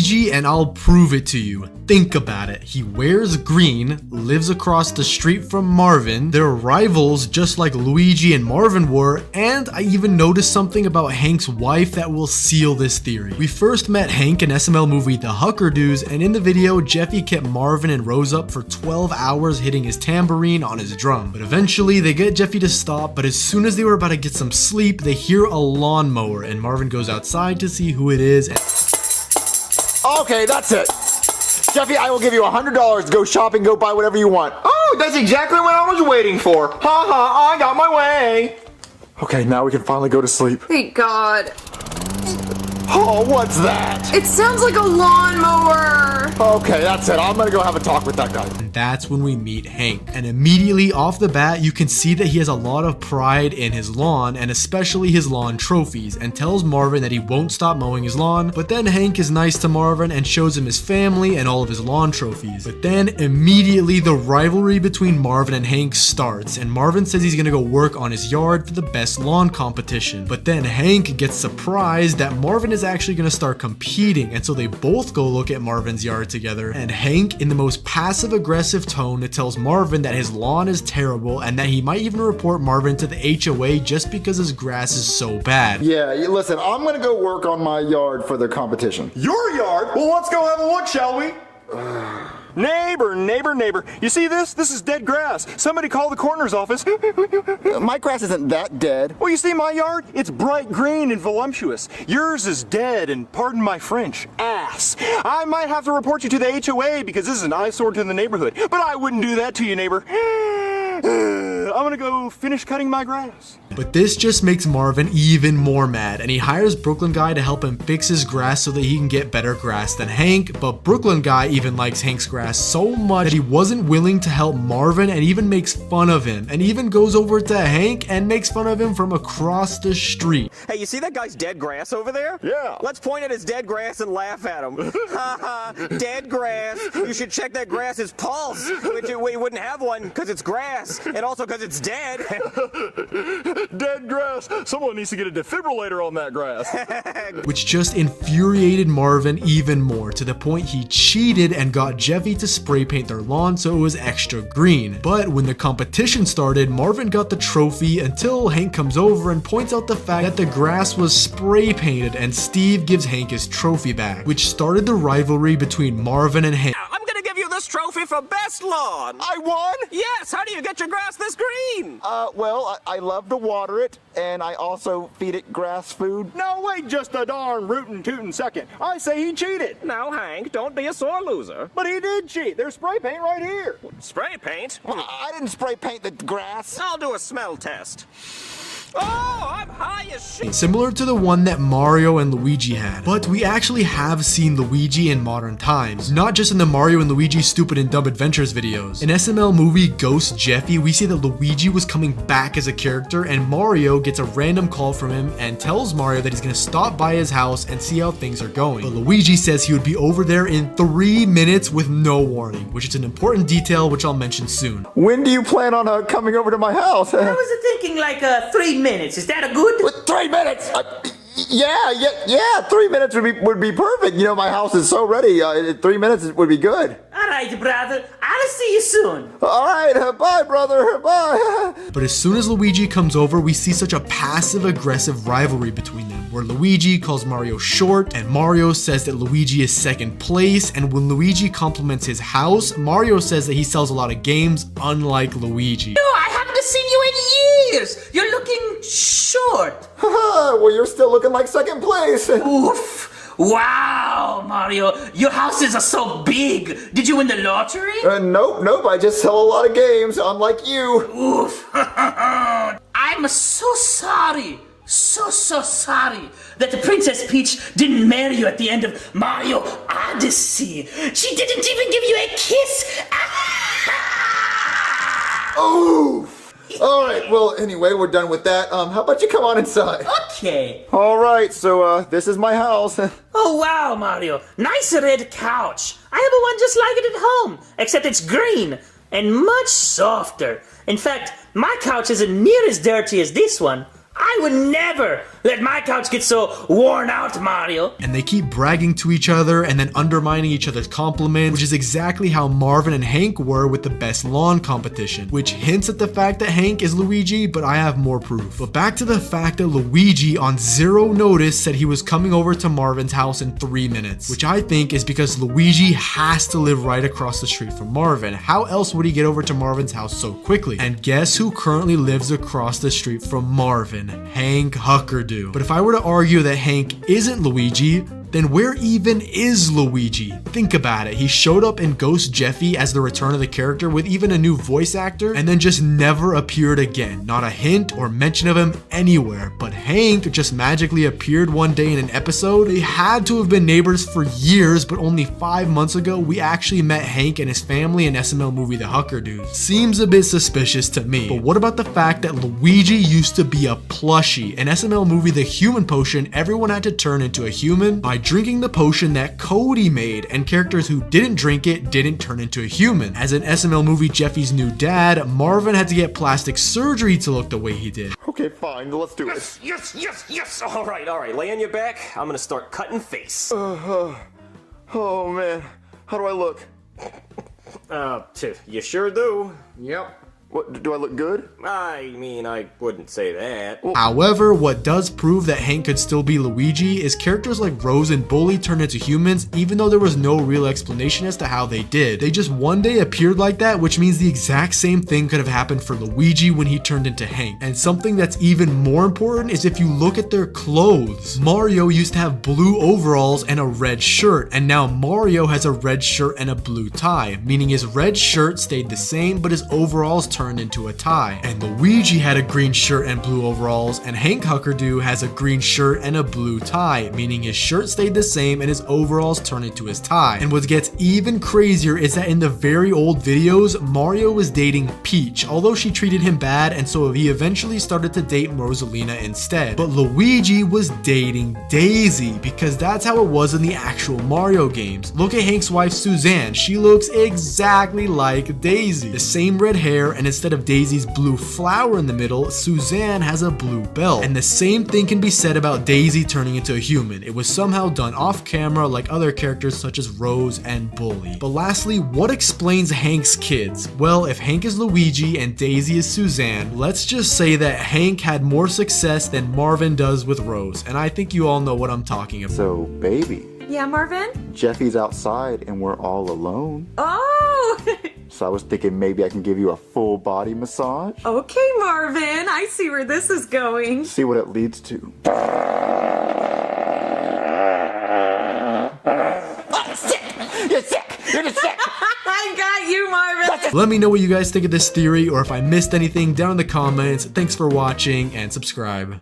Luigi, and I'll prove it to you. Think about it. He wears green, lives across the street from Marvin. They're rivals just like Luigi and Marvin were, and I even noticed something about Hank's wife that will seal this theory. We first met Hank in SML movie The Huckardoos, and in the video, Jeffy kept Marvin and Rose up for 12 hours hitting his tambourine on his drum. But eventually, they get Jeffy to stop, but as soon as they were about to get some sleep, they hear a lawnmower, and Marvin goes outside to see who it is. Okay, that's it. Jeffy, I will give you $100 to go shopping, go buy whatever you want. Oh, that's exactly what I was waiting for. Ha ha, I got my way. Okay, now we can finally go to sleep. Thank God. Oh, what's that? It sounds like a lawnmower. Okay, that's it. I'm gonna go have a talk with that guy. And that's when we meet Hank. And immediately off the bat, you can see that he has a lot of pride in his lawn, and especially his lawn trophies, and tells Marvin that he won't stop mowing his lawn. But then Hank is nice to Marvin and shows him his family and all of his lawn trophies. But then immediately the rivalry between Marvin and Hank starts, and Marvin says he's gonna go work on his yard for the best lawn competition. But then Hank gets surprised that Marvin is actually gonna start competing, and so they both go look at Marvin's yard together, and Hank, in the most passive-aggressive tone, tells Marvin that his lawn is terrible and that he might even report Marvin to the HOA just because his grass is so bad. Yeah, listen, I'm gonna go work on my yard for the competition. Your yard? Well, let's go have a look, shall we? Neighbor, neighbor, neighbor. You see this? This is dead grass. Somebody call the coroner's office. My grass isn't that dead. Well, you see my yard? It's bright green and voluptuous. Yours is dead and, pardon my French, ass. I might have to report you to the HOA because this is an eyesore to the neighborhood. But I wouldn't do that to you, neighbor. I'm gonna go finish cutting my grass. But this just makes Marvin even more mad, and he hires Brooklyn Guy to help him fix his grass so that he can get better grass than Hank. But Brooklyn Guy even likes Hank's grass so much that he wasn't willing to help Marvin and even makes fun of him, and even goes over to Hank and makes fun of him from across the street. Hey, you see that guy's dead grass over there? Yeah. Let's point at his dead grass and laugh at him. Ha ha, dead grass. You should check that grass's pulse, which we wouldn't have one because it's grass, and also because it's dead. Dead grass. Someone needs to get a defibrillator on that grass. Which just infuriated Marvin even more, to the point he cheated and got Jeffy to spray paint their lawn so it was extra green. But when the competition started, Marvin got the trophy until Hank comes over and points out the fact that the grass was spray painted, and Steve gives Hank his trophy back, which started the rivalry between Marvin and Hank. I'm gonna give you this trophy for best lawn. I won? Yes, how do you get your grass this green? Well, I love to water it, and I also feed it grass food. Now wait just a darn rootin' tootin' second. I say he cheated. Now, Hank, don't be a sore loser. But he did cheat. There's spray paint right here. Spray paint? Well, I didn't spray paint the grass. I'll do a smell test. Oh, I'm high as shit. Similar to the one that Mario and Luigi had. But we actually have seen Luigi in modern times, not just in the Mario and Luigi Stupid and Dumb Adventures videos. In SML movie Ghost Jeffy, we see that Luigi was coming back as a character, and Mario gets a random call from him and tells Mario that he's gonna stop by his house and see how things are going. But Luigi says he would be over there in 3 minutes with no warning, which is an important detail which I'll mention soon. When do you plan on coming over to my house? I was thinking like 3 minutes. Is that a good? With 3 minutes? Yeah, 3 minutes would be perfect. You know, my house is so ready. 3 minutes would be good. All right, brother. I'll see you soon. All right, bye, brother. Bye. But as soon as Luigi comes over, we see such a passive-aggressive rivalry between them, where Luigi calls Mario short, and Mario says that Luigi is second place, and when Luigi compliments his house, Mario says that he sells a lot of games, unlike Luigi. No, I haven't seen you in years. You're looking short. Well, you're still looking like second place. Oof. Wow, Mario, your houses are so big. Did you win the lottery? Nope. I just sell a lot of games, unlike you. Oof. I'm so sorry. So sorry that the Princess Peach didn't marry you at the end of Mario Odyssey. She didn't even give you a kiss. Oof. All right, well, anyway, we're done with that. How about you come on inside? Okay. All right, so this is my house. Oh, wow, Mario. Nice red couch. I have one just like it at home, except it's green and much softer. In fact, my couch isn't near as dirty as this one. I would never let my couch get so worn out, Mario. And they keep bragging to each other and then undermining each other's compliments, which is exactly how Marvin and Hank were with the best lawn competition, which hints at the fact that Hank is Luigi, but I have more proof. But back to the fact that Luigi on zero notice said he was coming over to Marvin's house in 3 minutes, which I think is because Luigi has to live right across the street from Marvin. How else would he get over to Marvin's house so quickly? And guess who currently lives across the street from Marvin? Hank Huckerdoo. But if I were to argue that Hank isn't Luigi, then where even is Luigi? Think about it. He showed up in Ghost Jeffy as the return of the character with even a new voice actor and then just never appeared again. Not a hint or mention of him anywhere. But Hank just magically appeared one day in an episode. They had to have been neighbors for years, but only 5 months ago, we actually met Hank and his family in SML movie The Huckerdoos. Seems a bit suspicious to me. But what about the fact that Luigi used to be a plushie? In SML movie The Human Potion, everyone had to turn into a human by drinking the potion that Cody made, and characters who didn't drink it didn't turn into a human. As in SML movie Jeffy's new dad, Marvin had to get plastic surgery to look the way he did. Okay, fine. Let's do it. Yes. All right. Lay on your back. I'm gonna start cutting face. Oh man, how do I look? You sure do. Yep. What, do I look good? I mean, I wouldn't say that. However, what does prove that Hank could still be Luigi is characters like Rose and Bully turned into humans, even though there was no real explanation as to how they did. They just one day appeared like that, which means the exact same thing could have happened for Luigi when he turned into Hank. And something that's even more important is if you look at their clothes. Mario used to have blue overalls and a red shirt, and now Mario has a red shirt and a blue tie, meaning his red shirt stayed the same, but his overalls turned into a tie. And Luigi had a green shirt and blue overalls, and Hank Huckerdoo has a green shirt and a blue tie, meaning his shirt stayed the same and his overalls turned into his tie. And what gets even crazier is that in the very old videos, Mario was dating Peach, although she treated him bad, and so he eventually started to date Rosalina instead. But Luigi was dating Daisy, because that's how it was in the actual Mario games. Look at Hank's wife Suzanne, she looks exactly like Daisy. The same red hair, and instead of Daisy's blue flower in the middle, Suzanne has a blue belt. And the same thing can be said about Daisy turning into a human. It was somehow done off camera like other characters such as Rose and Bully. But lastly, what explains Hank's kids? Well, if Hank is Luigi and Daisy is Suzanne, let's just say that Hank had more success than Marvin does with Rose. And I think you all know what I'm talking about. So, baby, Yeah, Marvin? Jeffy's outside and we're all alone. Oh! So I was thinking maybe I can give you a full body massage. Okay, Marvin. I see where this is going. See what it leads to. You're sick! You're just sick! I got you, Marvin. Let me know what you guys think of this theory, or if I missed anything down in the comments. Thanks for watching, and subscribe.